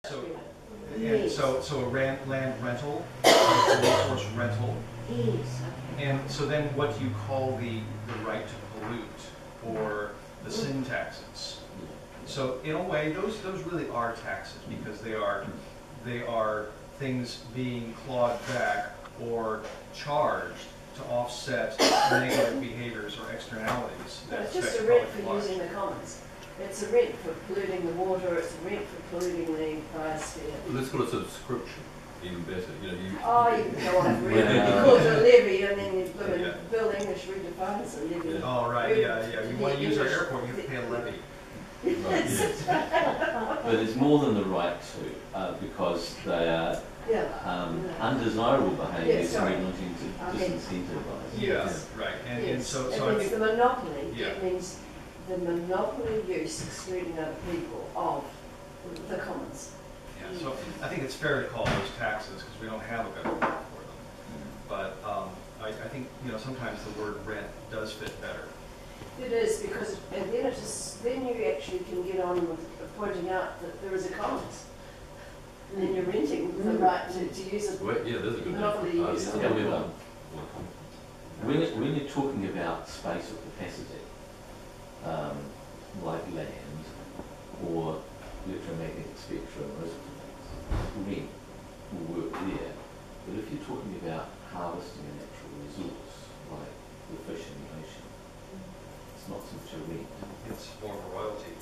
So, Yes. so a land rental, a resource rental, Yes, okay. and so then what do you call the right to pollute or the sin taxes? So in a way, those really are taxes because they are things being clawed back or charged to offset negative behaviors or externalities. No, that it's just a affect rent public for life. using the commons. It's a rent for polluting the water, it's a rent for polluting the biosphere. Well, let's call it subscription, even better. You know, Oh, you can go on really. Yeah. You call it a levy and then you put Yeah. Bill English redefines a levy. Yeah. Oh, right, yeah. You want to use our airport, you have to pay a levy. But it's more than the right to, because they are Yeah. undesirable behaviours Yeah, sorry. and we wanting to disincentivize. Yeah, Yes. right. And Yes. so It I means think, the monopoly. Yeah. It means the monopoly use, excluding other people, of the commons. yeah, so I think it's fair to call those taxes because we don't have a better word for them. But I think, sometimes the word rent does fit better. It is, because and then you actually can get on with pointing out that there is a commons. And then you're renting the right to use it. well, yeah, there's a good Monopoly one. use. However, when you're talking about space or capacity, like land or electromagnetic spectrum or rent will work there. But if you're talking about harvesting a natural resource like the fish in the ocean, it's not so much a rent. It's more of a royalty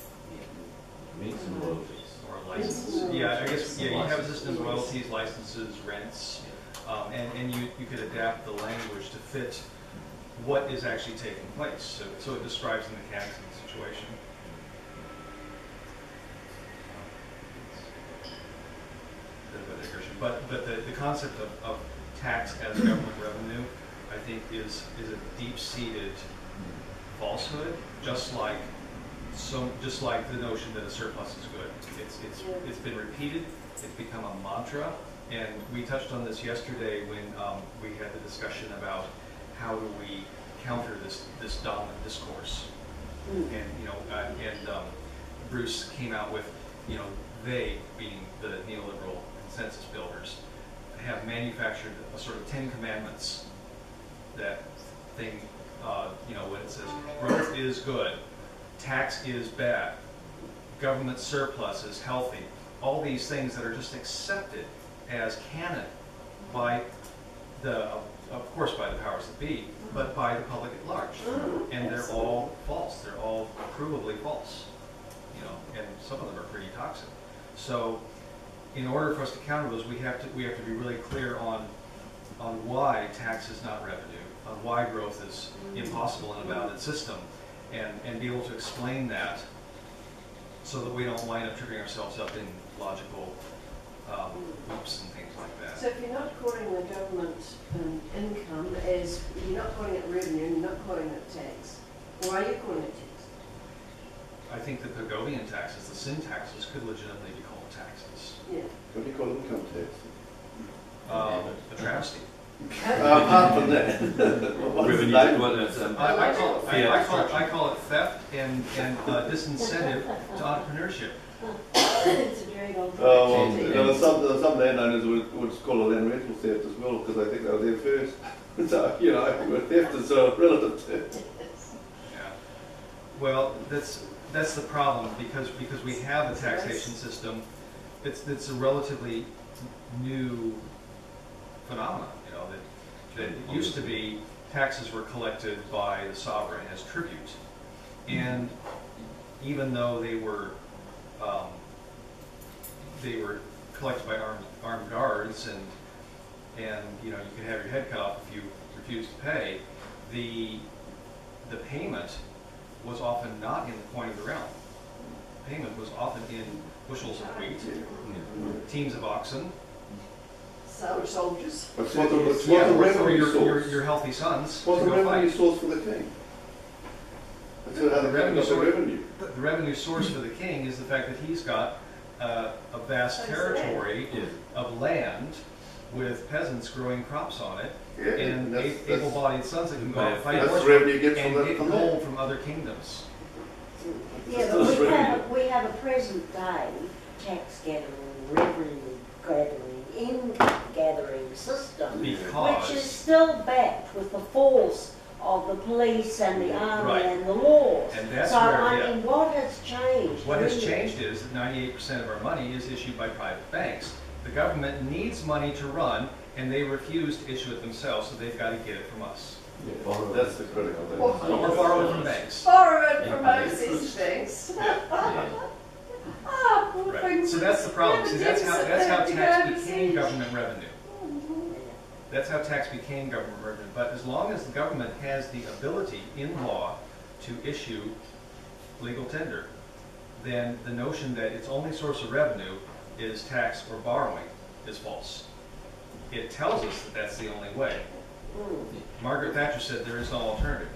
Rents and royalties. or a license. Yeah, I guess, you have a system of royalties, licenses, rents, and you could adapt the language to fit what is actually taking place. So it describes the mechanics of the situation. Bit of a digression. But the concept of tax as government revenue, I think, is a deep-seated falsehood, just like the notion that a surplus is good. It's been repeated, it's become a mantra, and we touched on this yesterday when we had the discussion about how do we counter this dominant discourse. And Bruce came out with, they, being the neoliberal consensus builders, have manufactured a sort of 10 commandments that thing, when it says growth is good, tax is bad, government surplus is healthy, all these things that are just accepted as canon by of course by the powers that be, but by the public at large. And they're all false. They're all provably false. And some of them are pretty toxic. So in order for us to counter those, we have to be really clear on why tax is not revenue, on why growth is impossible in a bounded system, and be able to explain that so that we don't wind up tripping ourselves up in logical loops and things like that. So if you're not calling the government income as, you're not calling it revenue, you're not calling it tax, why are you calling it tax? I think the Pagovian taxes, the sin taxes, could legitimately be called taxes. Yeah. What do you call income tax? A travesty. Apart from that, what's the revenue. name? Well, that's, I call it theft and disincentive to entrepreneurship. It's a very long Oh, well, some landowners would call a land rental theft as well because I think they were there first. So, theft is relative to. Yeah. Well, that's the problem because we have a taxation system. It's a relatively new phenomenon. That it used to be taxes were collected by the sovereign as tribute, and even though they were collected by armed guards, and you could have your head cut off if you refused to pay, the payment was often not in the coin of the realm. Payment was often in bushels of wheat, teams of oxen, soldiers. What's the or revenue source? your healthy sons What's to the go revenue fight. source for the king? That's how the king got the revenue. The revenue source for the king is the fact that he's got a vast territory of land with peasants growing crops on it, Yeah, and that's able-bodied sons that can go out and fight that's wars the revenue you get and from get that. gold from other kingdoms. Yeah, but we have a present day tax gathering is still backed with the force of the police and the army Right. and the laws. And that's so, where, I yeah. mean, what has changed? What has really? changed is that 98% of our money is issued by private banks. The government needs money to run, and they refuse to issue it themselves, so they've got to get it from us. That's the critical thing. Or borrow it from banks. Borrow it from overseas banks. Yeah. Ah, poor Right. things. So that's the problem. Yeah, See, the that's debts how that they have to tax go became overseas. government revenue. That's how tax became government revenue. But as long as the government has the ability in law to issue legal tender, then the notion that its only source of revenue is tax or borrowing is false. It tells us that that's the only way. Margaret Thatcher said there is no alternative,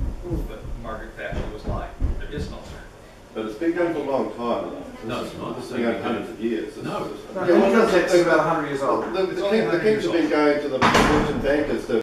but Margaret Thatcher was lying. There is an alternative. But it's been going for a long time. No, it's not. It's been going hundreds of years. No. It's- No, income tax is about 100 years old. The It's only 100 Kings have years been going to the merchant bankers to